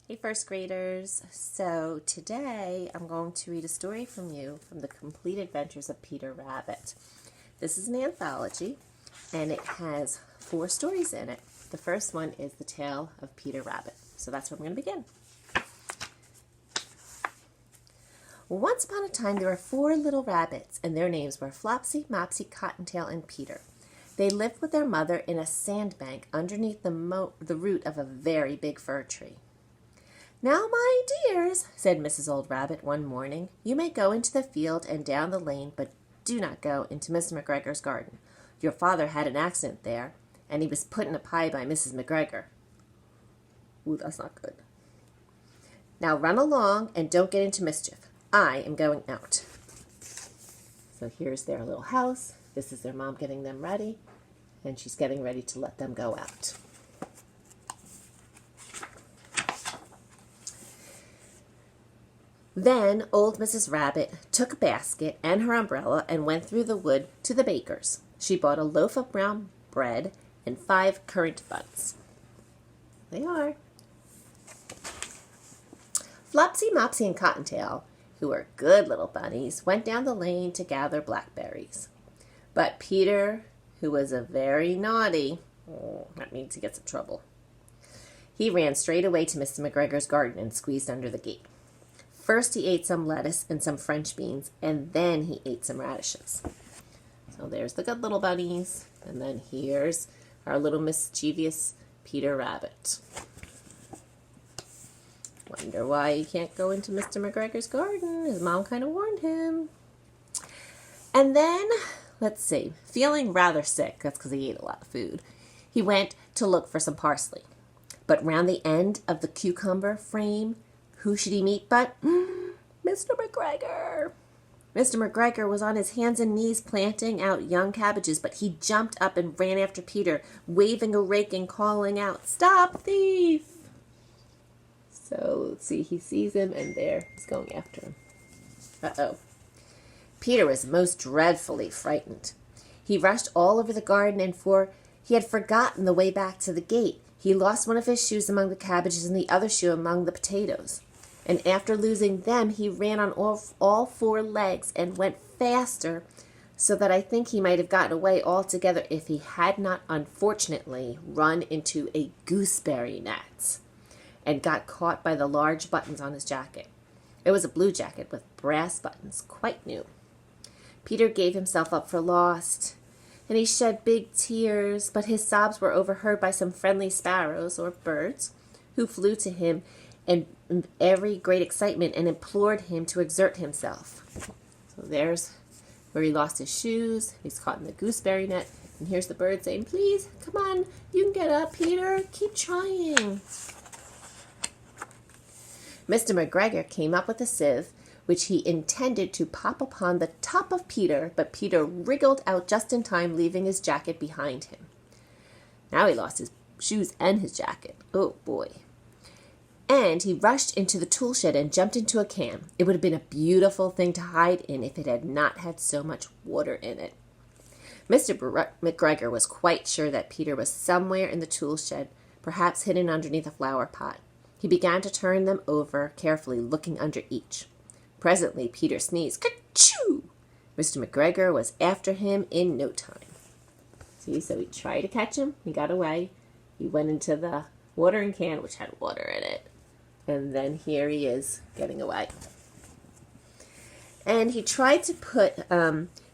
Hey first graders, so today I'm going to read a story from you from the Complete Adventures of Peter Rabbit. This is an anthology and it has 4 stories in it. The first one is The Tale of Peter Rabbit, so that's where I'm going to begin. Once upon a time there were 4 little rabbits and their names were Flopsy, Mopsy, Cottontail, and Peter. They lived with their mother in a sandbank underneath the root of a very big fir tree. "Now, my dears," said Mrs. Old Rabbit one morning, "you may go into the field and down the lane, but do not go into Mr. McGregor's garden. Your father had an accident there, and he was put in a pie by Mrs. McGregor." Ooh, that's not good. "Now run along and don't get into mischief. I am going out." So here's their little house. This is their mom getting them ready, and she's getting ready to let them go out. Then old Mrs. Rabbit took a basket and her umbrella and went through the wood to the baker's. She bought a loaf of brown bread and 5 currant buns. They are. Flopsy, Mopsy, and Cottontail, who were good little bunnies, went down the lane to gather blackberries. But Peter, who was a very naughty, that means he gets in trouble, he ran straight away to Mr. McGregor's garden and squeezed under the gate. First he ate some lettuce and some French beans, and then he ate some radishes. So there's the good little bunnies, and then here's our little mischievous Peter Rabbit. Wonder why he can't go into Mr. McGregor's garden. His mom kind of warned him. And then, let's see, feeling rather sick, that's because he ate a lot of food, he went to look for some parsley. But round the end of the cucumber frame, who should he meet but Mr. McGregor? Mr. McGregor was on his hands and knees planting out young cabbages, but he jumped up and ran after Peter, waving a rake and calling out, "Stop, thief!" So, let's see, he sees him, and there, he's going after him. Uh-oh. Peter was most dreadfully frightened. He rushed all over the garden, and he had forgotten the way back to the gate. He lost one of his shoes among the cabbages and the other shoe among the potatoes. And after losing them, he ran on all 4 legs and went faster, so that I think he might have gotten away altogether if he had not unfortunately run into a gooseberry net and got caught by the large buttons on his jacket. It was a blue jacket with brass buttons, quite new. Peter gave himself up for lost, and he shed big tears, but his sobs were overheard by some friendly sparrows or birds who flew to him in every great excitement and implored him to exert himself. So there's where he lost his shoes. He's caught in the gooseberry net, and here's the bird saying, "Please, come on, you can get up, Peter. Keep trying." Mr. McGregor came up with a sieve, which he intended to pop upon the top of Peter, but Peter wriggled out just in time, leaving his jacket behind him. Now he lost his shoes and his jacket. Oh, boy. And he rushed into the tool shed and jumped into a can. It would have been a beautiful thing to hide in if it had not had so much water in it. Mr. McGregor was quite sure that Peter was somewhere in the tool shed, perhaps hidden underneath a flower pot. He began to turn them over, carefully looking under each. Presently, Peter sneezed. "Ka-choo!" Mr. McGregor was after him in no time. See, so he tried to catch him. He got away. He went into the watering can, which had water in it. And then here he is, getting away. And he tried to put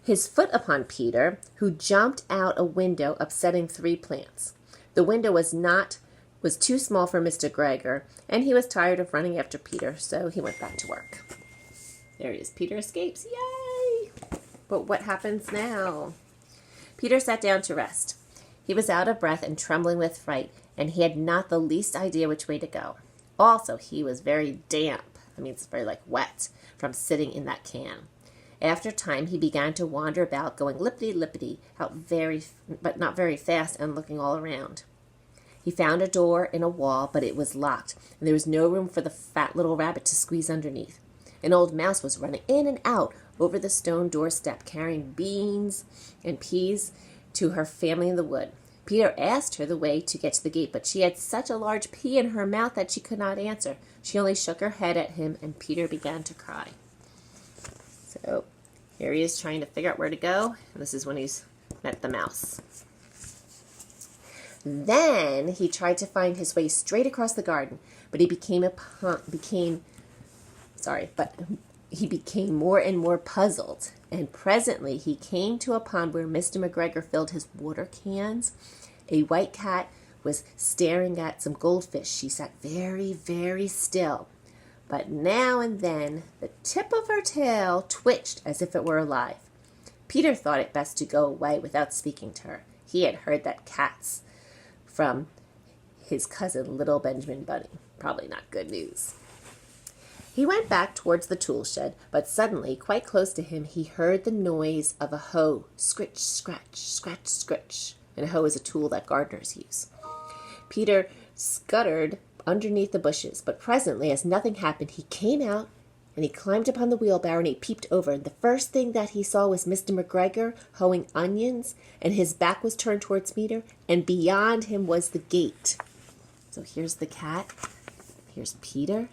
his foot upon Peter, who jumped out a window, upsetting 3 plants. The window was too small for Mr. McGregor, and he was tired of running after Peter, so he went back to work. There he is. Peter escapes. Yay! But what happens now? Peter sat down to rest. He was out of breath and trembling with fright, and he had not the least idea which way to go. Also, he was very damp. It's very wet from sitting in that can. After a time, he began to wander about, going lippity-lippity, but not very fast, and looking all around. He found a door in a wall, but it was locked, and there was no room for the fat little rabbit to squeeze underneath. An old mouse was running in and out over the stone doorstep, carrying beans and peas to her family in the wood. Peter asked her the way to get to the gate, but she had such a large pea in her mouth that she could not answer. She only shook her head at him, and Peter began to cry. So here he is trying to figure out where to go, and this is when he's met the mouse. Then he tried to find his way straight across the garden, but he became more and more puzzled, and presently he came to a pond where Mr. McGregor filled his water cans. A white cat was staring at some goldfish. She sat very, very still, but now and then the tip of her tail twitched as if it were alive. Peter thought it best to go away without speaking to her. He had heard that cats from his cousin Little Benjamin Bunny. Probably not good news. He went back towards the tool shed, but suddenly, quite close to him, he heard the noise of a hoe. Scritch, scratch, scratch, scritch. And a hoe is a tool that gardeners use. Peter scuttered underneath the bushes, but presently, as nothing happened, he came out and he climbed upon the wheelbarrow and he peeped over. And the first thing that he saw was Mr. McGregor hoeing onions, and his back was turned towards Peter, and beyond him was the gate. So here's the cat, here's Peter,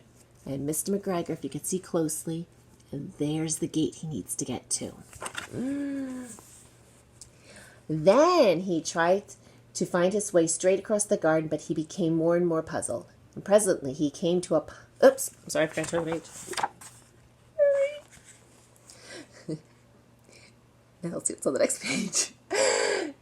and Mr. McGregor, if you can see closely, and there's the gate he needs to get to. Then he tried to find his way straight across the garden, but he became more and more puzzled. And presently he came to a... Oops, I'm sorry, I forgot to turn the page. Now let's see what's on the next page.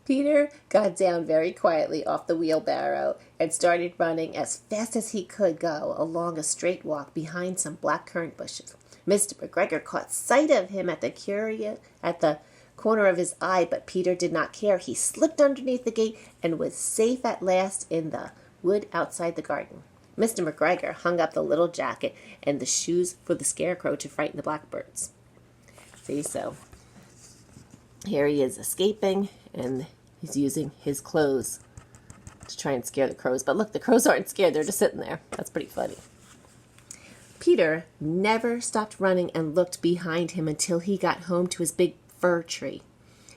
Peter got down very quietly off the wheelbarrow and started running as fast as he could go along a straight walk behind some black currant bushes. Mr. McGregor caught sight of him at the corner of his eye, but Peter did not care. He slipped underneath the gate and was safe at last in the wood outside the garden. Mr. McGregor hung up the little jacket and the shoes for the scarecrow to frighten the blackbirds. See, so here he is escaping, and he's using his clothes to try and scare the crows. But look, the crows aren't scared. They're just sitting there. That's pretty funny. Peter never stopped running and looked behind him until he got home to his big fir tree.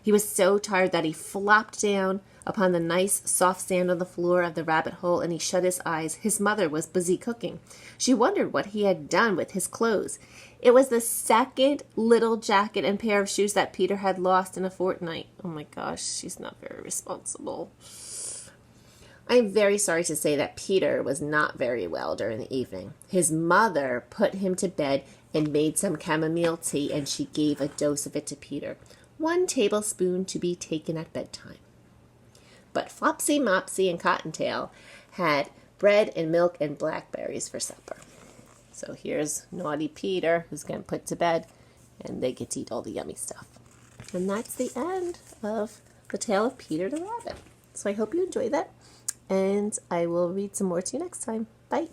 He was so tired that he flopped down upon the nice soft sand on the floor of the rabbit hole, and he shut his eyes. His mother was busy cooking. She wondered what he had done with his clothes. It was the second little jacket and pair of shoes that Peter had lost in a fortnight. Oh my gosh, she's not very responsible. I am very sorry to say that Peter was not very well during the evening. His mother put him to bed and made some chamomile tea, and she gave a dose of it to Peter. 1 tablespoon to be taken at bedtime. But Flopsy, Mopsy, and Cottontail had bread and milk and blackberries for supper. So here's naughty Peter, who's getting put to bed, and they get to eat all the yummy stuff. And that's the end of the tale of Peter the Rabbit. So I hope you enjoyed that, and I will read some more to you next time. Bye.